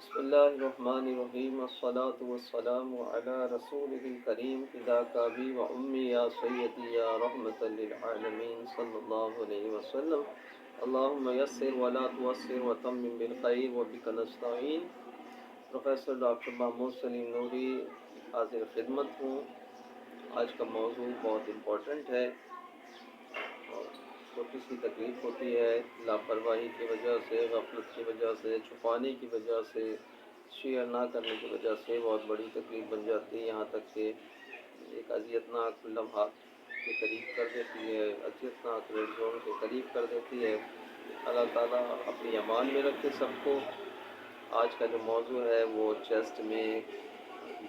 بسم اللہ الرحمن الرحیم الصلاة والسلام علی رسول الکریم فداک ابی و امی یا سیدی یا رحمت للعالمین صلی اللہ علیہ وسلم اللہم یسر ولا تعسر وتمم بالخیر وبک نستعین۔ پروفیسر ڈاکٹر محمود سلیم نوری حاضر خدمت ہوں۔ آج کا موضوع بہت امپورٹنٹ ہے اور چھوٹی سی تکلیف ہوتی ہے لاپرواہی کی وجہ سے، غفلت کی وجہ سے، چھپانے کی وجہ سے، شیئر نہ کرنے کی وجہ سے بہت بڑی تکلیف بن جاتی ہے، یہاں تک کہ ایک اذیتناک لمحات کے قریب کر دیتی ہے، اذیتناک ریڈ زون کے قریب کر دیتی ہے۔ اللہ تعالیٰ اپنی امان میں رکھے سب کو۔ آج کا جو موضوع ہے وہ چیسٹ میں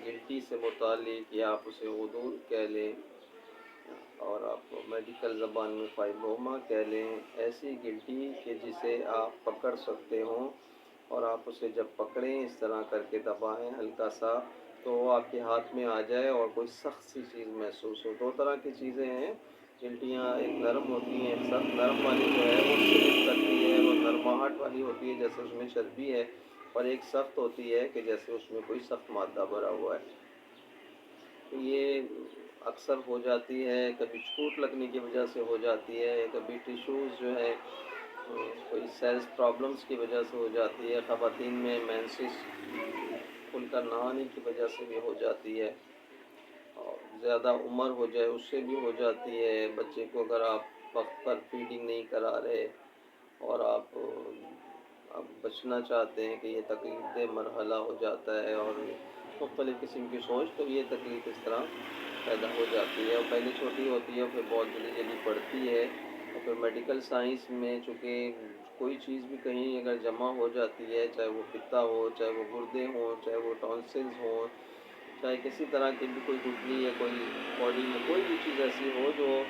گلٹی سے متعلق، یا آپ اسے غدود کہہ لیں اور آپ میڈیکل زبان میں فائبروما کہہ لیں، ایسی گلٹی کہ جسے آپ پکڑ سکتے ہوں اور آپ اسے جب پکڑیں اس طرح کر کے دبائیں ہلکا سا تو وہ آپ کے ہاتھ میں آ جائے اور کوئی سخت سی چیز محسوس ہو۔ دو طرح کی چیزیں ہیں گلٹیاں، ایک نرم ہوتی ہیں، ایک سخت۔ نرم والی جو ہے وہ سلپ کرتی ہے، وہ نرماہٹ والی ہوتی ہے جیسے اس میں چربی ہے، اور ایک سخت ہوتی ہے کہ جیسے اس میں کوئی سخت مادہ بھرا ہوا ہے۔ یہ اکثر ہو جاتی ہے، کبھی چوٹ لگنے کی وجہ سے ہو جاتی ہے، کبھی ٹیشوز جو ہے کوئی سیلز پرابلمس کی وجہ سے ہو جاتی ہے، خواتین میں مینسس کھل کر نہ آنے کی وجہ سے بھی ہو جاتی ہے، اور زیادہ عمر ہو جائے اس سے بھی ہو جاتی ہے۔ بچے کو اگر آپ وقت پر فیڈنگ نہیں کرا رہے اور آپ بچنا چاہتے ہیں کہ یہ تکلیف دہ مرحلہ ہو جاتا ہے اور مختلف قسم کی سوچ، تو یہ تکلیف اس طرح پیدا ہو جاتی ہے، اور پہلے چھوٹی ہوتی ہے پھر بہت جلدی جلدی بڑھتی ہے۔ اور پھر میڈیکل سائنس میں چونکہ کوئی چیز بھی کہیں اگر جمع ہو جاتی ہے، چاہے وہ پتا ہو، چاہے وہ گردے ہوں، چاہے وہ ٹونسلز ہوں، چاہے کسی طرح کی بھی کوئی گٹلی یا کوئی باڈی میں کوئی بھی چیز ایسی ہو جو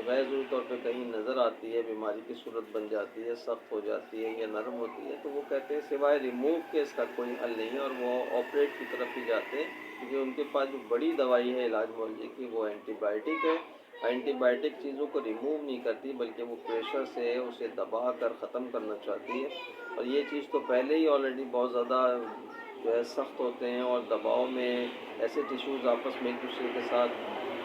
غیر ضروری طور پہ کہیں نظر آتی ہے، بیماری کی صورت بن جاتی ہے، سخت ہو جاتی ہے یا نرم ہوتی ہے، تو وہ کہتے ہیں سوائے ریموو کے اس کا کوئی حل نہیں ہے، اور وہ آپریٹ کی طرف ہی جاتے ہیں، کیونکہ ان کے پاس جو بڑی دوائی ہے علاج معالجے کی وہ اینٹی بائیوٹک ہے۔ اینٹی بائیوٹک چیزوں کو ریموو نہیں کرتی بلکہ وہ پریشر سے اسے دبا کر ختم کرنا چاہتی ہے، اور یہ چیز تو پہلے ہی آلریڈی بہت زیادہ جو ہے سخت ہوتے ہیں، اور دباؤ میں ایسے ٹیشوز آپس میں ایک دوسرے کے ساتھ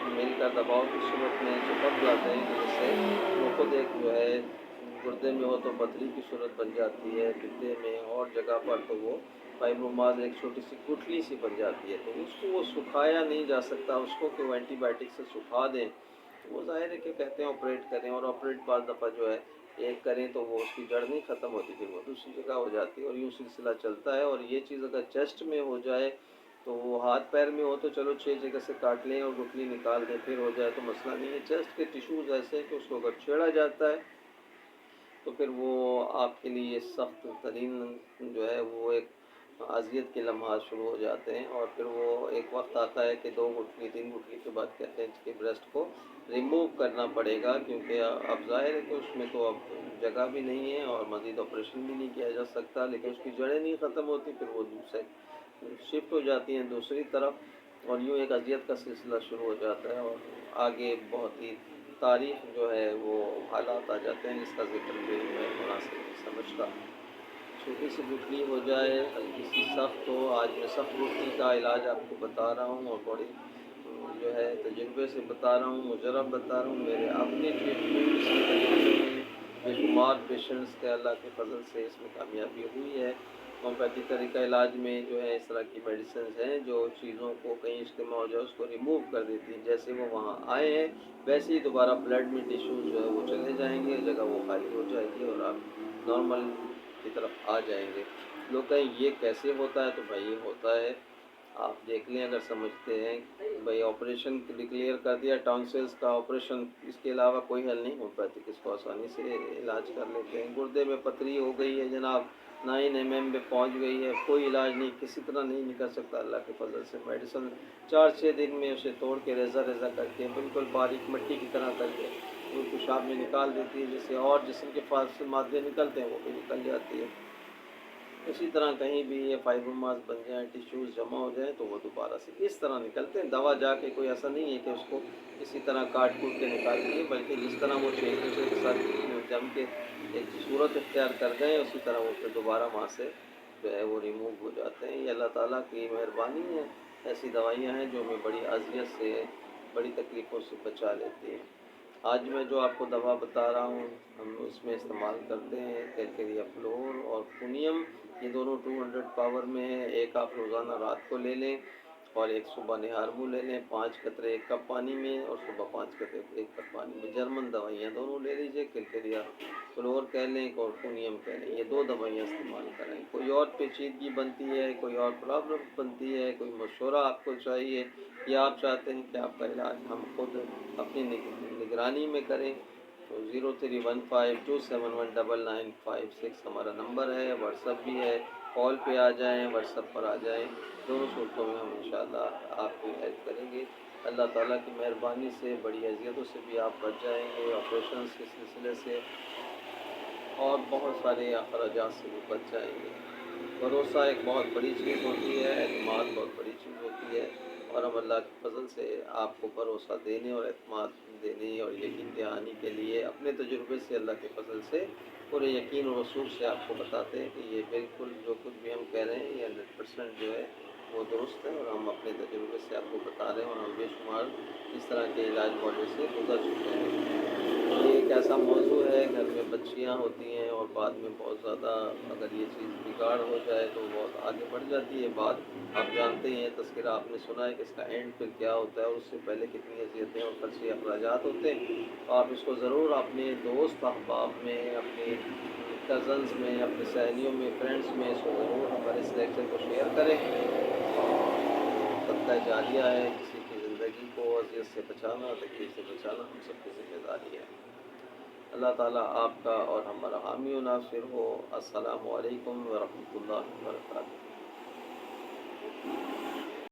مل کر دباؤ کی صورت میں چپک جاتے ہیں کہ جس سے وہ خود ایک جو ہے گردے میں ہو تو پتھری کی صورت بن جاتی ہے، پتے میں اور جگہ پر تو وہ فائبروماز ایک چھوٹی سی گٹھلی سی بن جاتی ہے، تو اس کو وہ سکھایا نہیں جا سکتا، اس کو کہ وہ اینٹی بائیوٹک سے سکھا دیں، تو وہ ظاہر ہے کہ کہتے ہیں آپریٹ کریں، اور آپریٹ بعض دفعہ جو ہے ایک کریں تو وہ اس کی جڑ نہیں ختم ہوتی، پھر وہ دوسری جگہ ہو جاتی ہے، اور یوں سلسلہ چلتا ہے۔ اور یہ چیز اگر چیسٹ میں ہو جائے تو وہ ہاتھ پیر میں ہو تو چلو 6 جگہ سے کاٹ لیں اور گٹھلی نکال دیں پھر ہو جائے تو مسئلہ نہیں ہے۔ چیسٹ کے ٹیشوز ایسے ہیں کہ اس کو اگر چھیڑا جاتا ہے تو پھر وہ آپ کے لیے سخت ترین جو ہے وہ ایک اذیت کے لمحات شروع ہو جاتے ہیں، اور پھر وہ ایک وقت آتا ہے کہ 2 گٹھلی 3 گٹھلی کے بعد کہتے ہیں کہ بریسٹ کو ریموو کرنا پڑے گا، کیونکہ اب ظاہر ہے کہ اس میں تو اب جگہ بھی نہیں ہے اور مزید آپریشن بھی نہیں کیا جا سکتا، لیکن اس کی جڑیں نہیں ختم ہوتی، پھر وہ دوسرے شفٹ ہو جاتی ہیں دوسری طرف، اور یوں ایک اذیت کا سلسلہ شروع ہو جاتا ہے، اور آگے بہت ہی تاریخ جو ہے وہ حالات آ جاتے ہیں جس کا ذکر بھی میں مناسب نہیں سمجھتا۔ چھوٹی سی گٹھلی ہو جائے، ہلکی سی سخت ہو، آج میں سخت گٹھلی کا علاج آپ کو بتا رہا ہوں اور بڑی جو ہے تجربے سے بتا رہا ہوں، مجرب بتا رہا ہوں، میرے اپنے ٹریٹمنٹ اس کے تجربے میں بے شمار پیشنٹس کے اللہ کے فضل سے اس میں کامیابی ہوئی ہے۔ ہومیوپیتھی طریقہ علاج میں جو ہے اس طرح کی میڈیسنز ہیں جو چیزوں کو کہیں اجتماع ہو جائے اس کو ریموو کر دیتی ہیں، جیسے وہ وہاں آئے ہیں ویسے ہی دوبارہ بلڈ میں ٹیشوز جو ہے وہ چلے جائیں گے، جگہ وہ خالی ہو جائے گی اور آپ نارمل کی طرف آ جائیں گے۔ لوگ کہیں یہ کیسے ہوتا ہے، تو بھائی یہ ہوتا ہے، آپ دیکھ لیں اگر سمجھتے ہیں بھائی آپریشن ڈکلیئر کر دیا ٹانسلز کا آپریشن، اس کے علاوہ کوئی حل نہیں ہو پاتی، اس کو آسانی سے علاج کر لیتے ہیں۔ گردے میں پتھری ہو گئی ہے جناب، 9 mm میں پہنچ گئی ہے، کوئی علاج نہیں، کسی طرح نہیں نکل سکتا، اللہ کے فضل سے میڈیسن 4-6 دن میں اسے توڑ کے ریزہ ریزہ کر کے بالکل باریک مٹی کی طرح کر کے وہ پیشاب میں نکال دیتی ہے، جس سے اور جسم کے فاضل مادے نکلتے ہیں وہ بھی نکل جاتی ہے۔ اسی طرح کہیں بھی یہ فائبروماز بن جائیں، ٹیشوز جمع ہو جائیں تو وہ دوبارہ سے اس طرح نکلتے ہیں۔ دوا جا کے کوئی ایسا نہیں ہے کہ اس کو کسی طرح کاٹ کوٹ کے نکال دیے، بلکہ جس طرح وہ ایک دوسرے کے ساتھ جم کے ایک صورت اختیار کر گئے اسی طرح وہ پھر دوبارہ وہاں سے جو ہے وہ ریموو ہو جاتے ہیں. یہ اللہ تعالیٰ کی مہربانی ہے. ایسی دوائیاں ہیں جو ہمیں بڑی اذیت سے بڑی تکلیفوں سے بچا لیتی ہیں. آج میں جو آپ کو دوا بتا رہا ہوں ہم اس میں استعمال کرتے ہیں کیلکیریا فلور اور پونیم. یہ دونوں 200 پاور میں ہے. ایک آپ روزانہ رات کو لے لیں اور ایک صبح نہار منہ لے لیں 5 قطرے 1 کپ پانی میں اور صبح 5 قطرے 1 کپ پانی میں. جرمن دوائیاں دونوں لے لیجیے. کیلکیریا فلور کہہ لیں اور پونیم کہہ لیں. یہ 2 دوائیاں استعمال کریں. کوئی اور پیچیدگی بنتی ہے کوئی اور پرابلم بنتی ہے کوئی مشورہ آپ کو چاہیے یا آپ چاہتے ہیں کہ آپ کا علاج ہم خود اپنی نگرانی میں کریں تو 031527199556 ہمارا نمبر ہے. واٹس ایپ بھی ہے. کال پہ آ جائیں واٹس ایپ پر آ جائیں. دونوں صورتوں میں ہم انشاءاللہ آپ کی ہیلپ کریں گے. اللہ تعالیٰ کی مہربانی سے بڑی اذیتوں سے بھی آپ بچ جائیں گے. آپریشنس کے سلسلے سے اور بہت سارے اخراجات سے بھی بچ جائیں گے. بھروسہ ایک بہت بڑی چیز ہوتی ہے. اعتماد بہت بڑی چیز ہوتی ہے اور ہم اللہ کے فضل سے آپ کو بھروسہ دینے اور اعتماد دینے اور یقین دہانی کے لیے اپنے تجربے سے اللہ کے فضل سے پورے یقین و وثوق سے آپ کو بتاتے ہیں کہ یہ بالکل جو کچھ بھی ہم کہہ رہے ہیں یہ 100% جو ہے وہ درست ہے اور ہم اپنے تجربے سے آپ کو بتا رہے ہیں اور ہم بے شمار اس طرح کے علاج معالجے سے گزر چکے ہیں. یہ ایک ایسا موضوع ہے گھر میں بچیاں ہوتی ہیں اور بعد میں بہت زیادہ اگر یہ چیز بگاڑ ہو جائے تو بہت آگے بڑھ جاتی ہے بات. آپ جانتے ہیں تذکرہ آپ نے سنا ہے کہ اس کا اینڈ پھر کیا ہوتا ہے اور اس سے پہلے کتنی اذیتیں اور خرچے اخراجات ہوتے ہیں. آپ اس کو ضرور اپنے دوست احباب میں اپنے کزنز میں اپنے سہیلیوں میں فرینڈس میں اس کو ضرور ہمارے اس لیکچر کو شیئر کریں. صدقہ جاریہ ہے. کسی کی زندگی کو اذیت سے بچانا تکلیف سے بچانا ہم سب کی ذمہ داری ہے. اللہ تعالیٰ آپ کا اور ہمارا حامی و ناصر ہو. السلام علیکم ورحمۃ اللہ وبرکاتہ.